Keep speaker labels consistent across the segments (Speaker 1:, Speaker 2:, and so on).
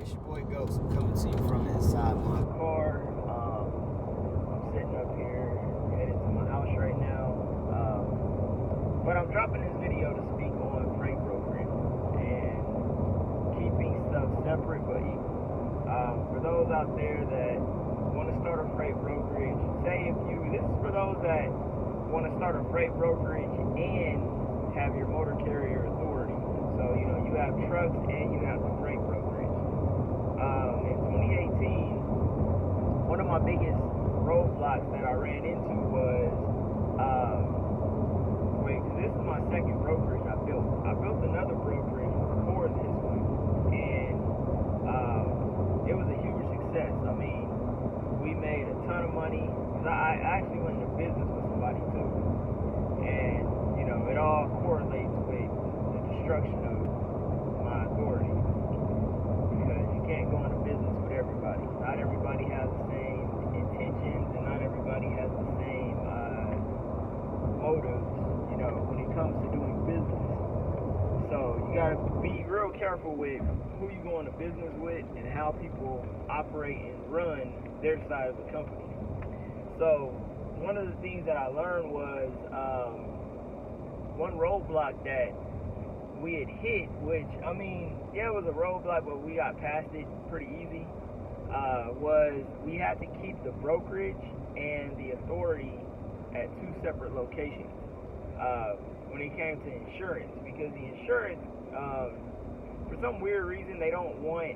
Speaker 1: It's your boy Ghost. I'm coming to you from inside my car. I'm sitting up here, headed to my house right now. But I'm dropping this video to speak on freight brokering and keeping stuff separate but equal. For those out there that want to start a freight brokerage, this is for those that want to start a freight brokerage and have your motor carrier authority. So, you have trucks and you have the freight brokerage. In 2018, one of my biggest roadblocks that I ran into was, this is my second brokerage I built. I built another brokerage before this one, and it was a huge success. I mean, we made a ton of money. I actually went into business with somebody too, and it all correlates with the destruction of my authority, because you can't go into business with everybody. Not everybody has the same intentions, and not everybody has the same motives, when it comes to doing business. So you gotta be real careful with who you go into business with and how people operate and run their side of the company. So one of the things that I learned was one roadblock that we had hit, which, it was a roadblock, but we got past it pretty easy, was we had to keep the brokerage and the authority at two separate locations when it came to insurance, because the insurance, for some weird reason, they don't want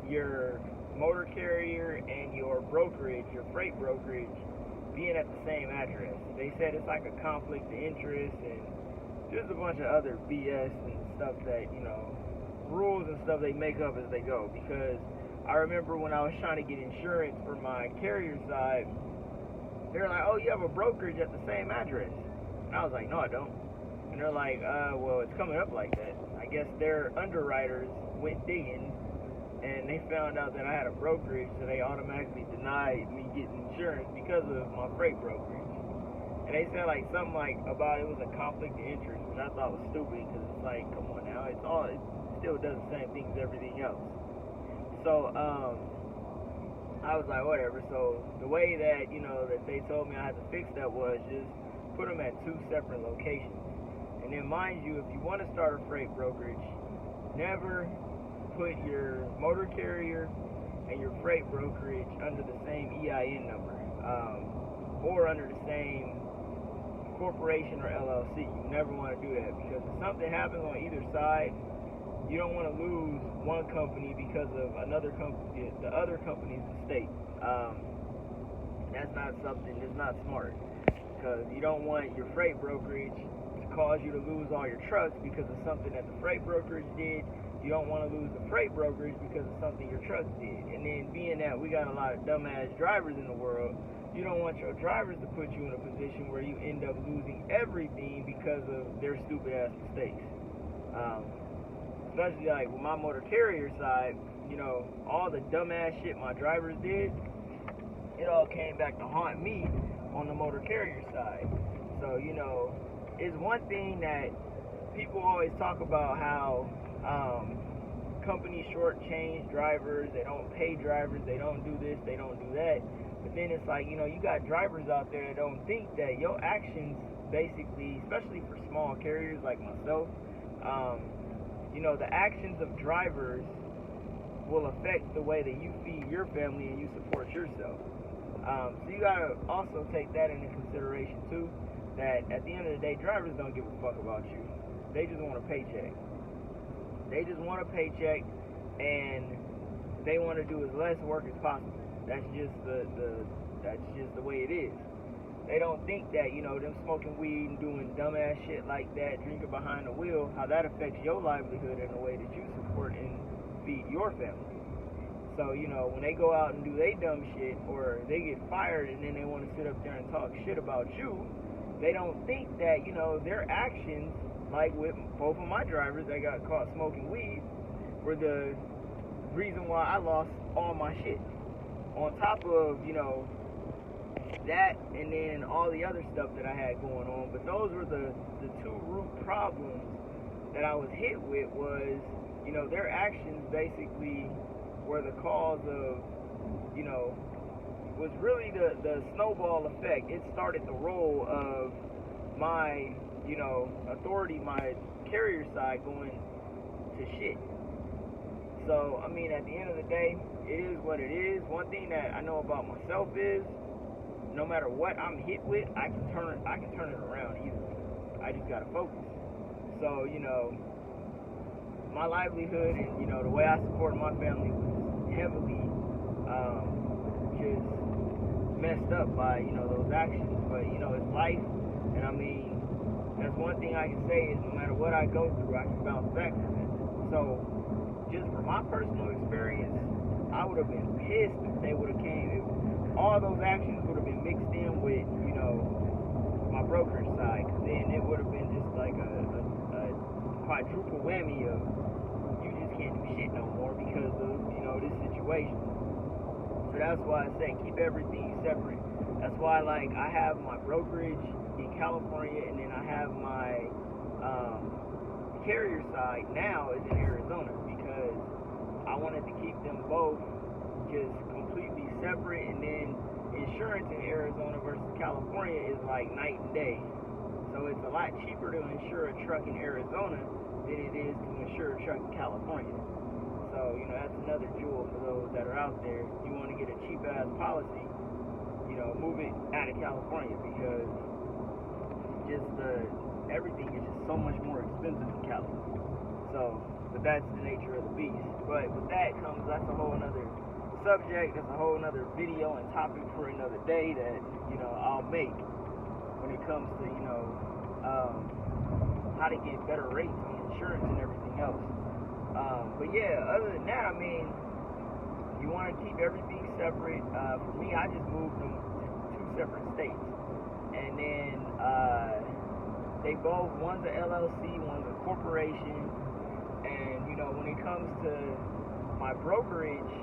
Speaker 1: your motor carrier and your brokerage, your freight brokerage, being at the same address. They said it's like a conflict of interest, and there's a bunch of other BS and stuff that, rules and stuff they make up as they go. Because I remember when I was trying to get insurance for my carrier side, they were like, oh, you have a brokerage at the same address. And I was like, no, I don't. And they're like, well, it's coming up like that. I guess their underwriters went digging, and they found out that I had a brokerage, so they automatically denied me getting insurance because of my freight brokerage. And they said something about it was a conflict of interest, which I thought was stupid, because it's like, come on now, it still does the same thing as everything else. So I was like, whatever. So the way that that they told me I had to fix that was just put them at two separate locations. And then, mind you, if you want to start a freight brokerage, never put your motor carrier and your freight brokerage under the same EIN number, or under the same corporation or LLC. You never want to do that, because if something happens on either side, you don't want to lose one company because of another company, the other company's mistake. That's not smart, because you don't want your freight brokerage to cause you to lose all your trucks because of something that the freight brokerage did. You don't want to lose the freight brokerage because of something your trucks did. And then, being that we got a lot of dumbass drivers in the world, you don't want your drivers to put you in a position where you end up losing everything because of their stupid ass mistakes. Especially with my motor carrier side, all the dumbass shit my drivers did, it all came back to haunt me on the motor carrier side. So, it's one thing that people always talk about, how companies shortchange drivers, they don't pay drivers, they don't do this, they don't do that. But then it's like, you got drivers out there that don't think that your actions, basically, especially for small carriers like myself, the actions of drivers will affect the way that you feed your family and you support yourself. So you gotta also take that into consideration too, that at the end of the day, drivers don't give a fuck about you. They just want a paycheck. They just want a paycheck, and they want to do as less work as possible. That's just the way it is. They don't think that, them smoking weed and doing dumbass shit like that, drinking behind the wheel, how that affects your livelihood in the way that you support and feed your family. So, when they go out and do they dumb shit, or they get fired and then they want to sit up there and talk shit about you, they don't think that, their actions, like with both of my drivers that got caught smoking weed, were the reason why I lost all my shit. On top of, that, and then all the other stuff that I had going on. But those were the two root problems that I was hit with, was you know, their actions basically were the cause of, you know, was really the snowball effect. It started the roll of my, you know, authority, my carrier side going to shit. So, I mean, at the end of the day, it is what it is. One thing that I know about myself is, no matter what I'm hit with, I can turn it around easily. I just gotta focus. So, you know, my livelihood and, you know, the way I supported my family was heavily just messed up by, you know, those actions. But, you know, it's life, and I mean, that's one thing I can say is no matter what I go through, I can bounce back from it. So, just from my personal experience, I would have been pissed if they would have came. All those actions would have been mixed in with, you know, my brokerage side. Cause then it would have been just like a quadruple whammy of you just can't do shit no more because of, you know, this situation. So that's why I say keep everything separate. That's why, like, I have my brokerage in California, and then I have my carrier side now is in Arizona, because I wanted to keep them both just completely separate. And then insurance in Arizona versus California is like night and day. So it's a lot cheaper to insure a truck in Arizona than it is to insure a truck in California. So, you know, that's another jewel for those that are out there. You want to get a cheap ass policy, you know, move it out of California, because just everything is just so much more expensive in Cali. So, but that's the nature of the beast. But with that comes, that's a whole another subject, that's a whole another video and topic for another day that, you know, I'll make when it comes to, you know, how to get better rates on insurance and everything else. But yeah, other than that, I mean, you want to keep everything separate. For me, I just moved them to 2 separate states. And then they both, one's a LLC, one's a corporation. And, you know, when it comes to my brokerage,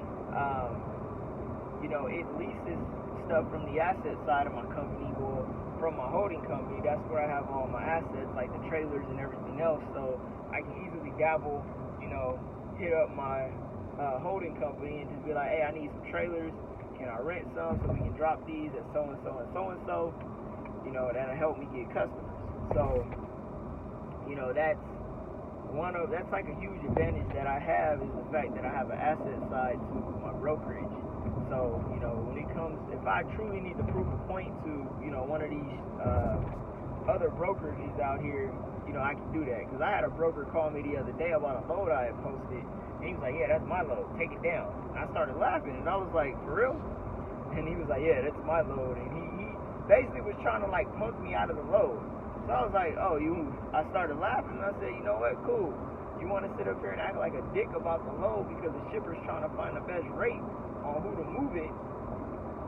Speaker 1: you know, it leases stuff from the asset side of my company, or from my holding company. That's where I have all my assets, like the trailers and everything else. So I can easily dabble, you know, hit up my holding company and just be like, hey, I need some trailers. Can I rent some so we can drop these at so-and-so and so-and-so? You know, that'll help me get customers. So, you know, that's like a huge advantage that I have, is the fact that I have an asset side to my brokerage. So, you know, when it comes, if I truly need to prove a point to, you know, one of these other brokerages out here, you know, I can do that. Because I had a broker call me the other day about a load I had posted, and he was like, yeah, that's my load, take it down. And I started laughing, and I was like, for real? And he was like, yeah, that's my load. And he basically was trying to, like, punk me out of the load. So I was like, oh, I started laughing, and I said, you know what, cool. You want to sit up here and act like a dick about the load because the shipper's trying to find the best rate on who to move it.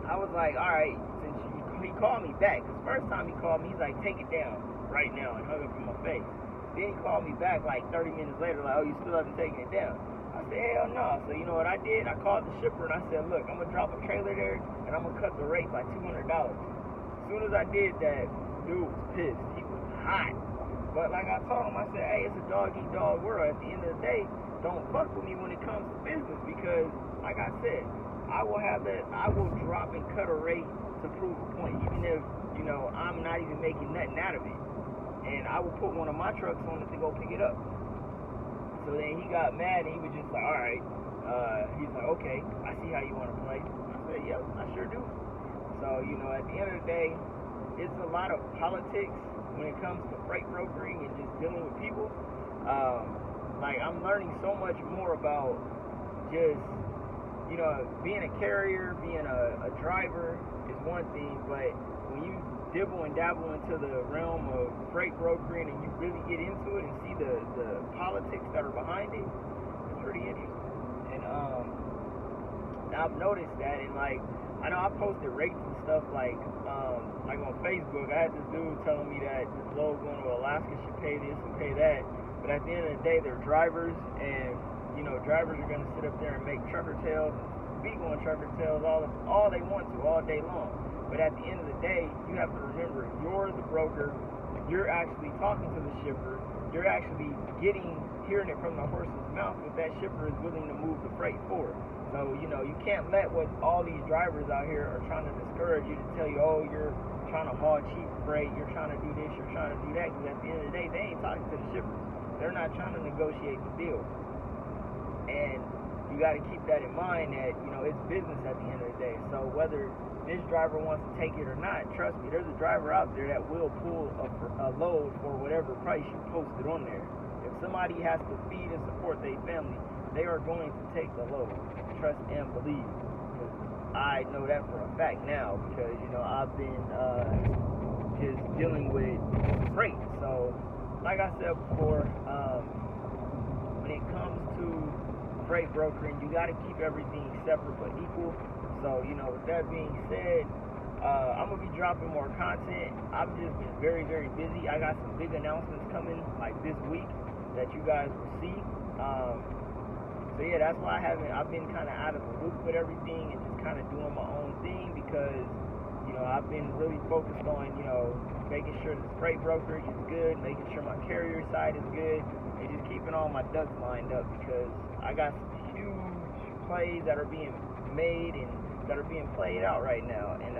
Speaker 1: I was like, all right, since he called me back, because first time he called me, he's like, take it down right now, and hung up in my face. Then he called me back like 30 minutes later, like, oh, you still haven't taken it down? I said, hell no. So you know what I did? I called the shipper and I said, look, I'm going to drop a trailer there, and I'm going to cut the rate by $200. As soon as I did that, dude was pissed. He was hot. But like I told him, I said, hey, it's a dog-eat-dog world. At the end of the day, don't fuck with me when it comes to business, because, like I said, I will drop and cut a rate to prove a point, even if, you know, I'm not even making nothing out of it. And I will put one of my trucks on it to go pick it up. So then he got mad, and he was just like, all right. He's like, okay, I see how you want to play. I said, yep, I sure do. So, you know, at the end of the day, it's a lot of politics when it comes to freight brokering and just dealing with people. Like, I'm learning so much more about just, you know, being a carrier, being a driver is one thing, but when you dibble and dabble into the realm of freight brokering and you really get into it and see the politics that are behind it, it's pretty interesting. And I've noticed that, and like, I know I posted rates and stuff like on Facebook. I had this dude telling me that this load going to Alaska should pay this and pay that, but at the end of the day, they're drivers, and you know, drivers are going to sit up there and make trucker tails and speak on trucker tails all they want to all day long. But at the end of the day, you have to remember, you're the broker, you're actually talking to the shipper, you're actually hearing it from the horse's mouth what that shipper is willing to move the freight for. So, you know, you can't let what all these drivers out here are trying to discourage you to tell you, oh, you're trying to haul cheap freight, you're trying to do this, you're trying to do that, because at the end of the day, they ain't talking to the shippers. They're not trying to negotiate the deal. And you got to keep that in mind that, you know, it's business at the end of the day. So whether this driver wants to take it or not, trust me, there's a driver out there that will pull a load for whatever price you posted on there. If somebody has to feed and support their family, they are going to take the load. Trust and believe. Because I know that for a fact now, because, you know, I've been just dealing with freight. So, like I said before, when it comes to freight brokering, you got to keep everything separate but equal. So, you know, with that being said, I'm going to be dropping more content. I've just been very, very busy. I got some big announcements coming, like this week, that you guys will see. So yeah, that's why I've been kind of out of the loop with everything and just kind of doing my own thing, because, you know, I've been really focused on, you know, making sure the freight brokerage is good, making sure my carrier side is good, and just keeping all my ducks lined up, because I got some huge plays that are being made and that are being played out right now, and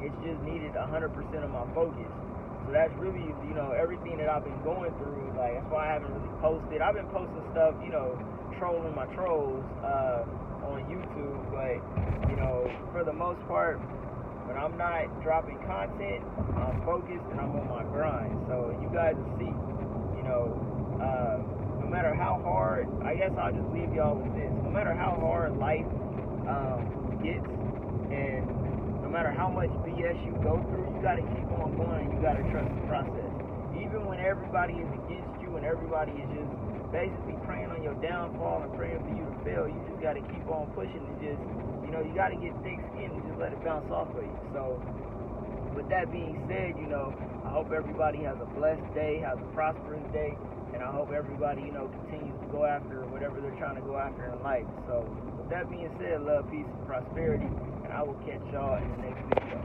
Speaker 1: it's just needed 100% of my focus. So that's really, you know, everything that I've been going through. Like, that's why I haven't really posted. I've been posting stuff, you know, trolling my trolls on YouTube, but, you know, for the most part, when I'm not dropping content, I'm focused and I'm on my grind. So you guys will see, you know, no matter how hard, I guess I'll just leave y'all with this. No matter how hard life gets, and no matter how much BS you go through, you got to keep on going and you got to trust the process. Even when everybody is against you and everybody is just basically praying on your downfall and praying for you to fail, you just got to keep on pushing and just, you know, you got to get thick skin and just let it bounce off of you. So with that being said, you know, I hope everybody has a blessed day, has a prosperous day, and I hope everybody, you know, continues to go after whatever they're trying to go after in life. So with that being said, love, peace, and prosperity, and I will catch y'all in the next video.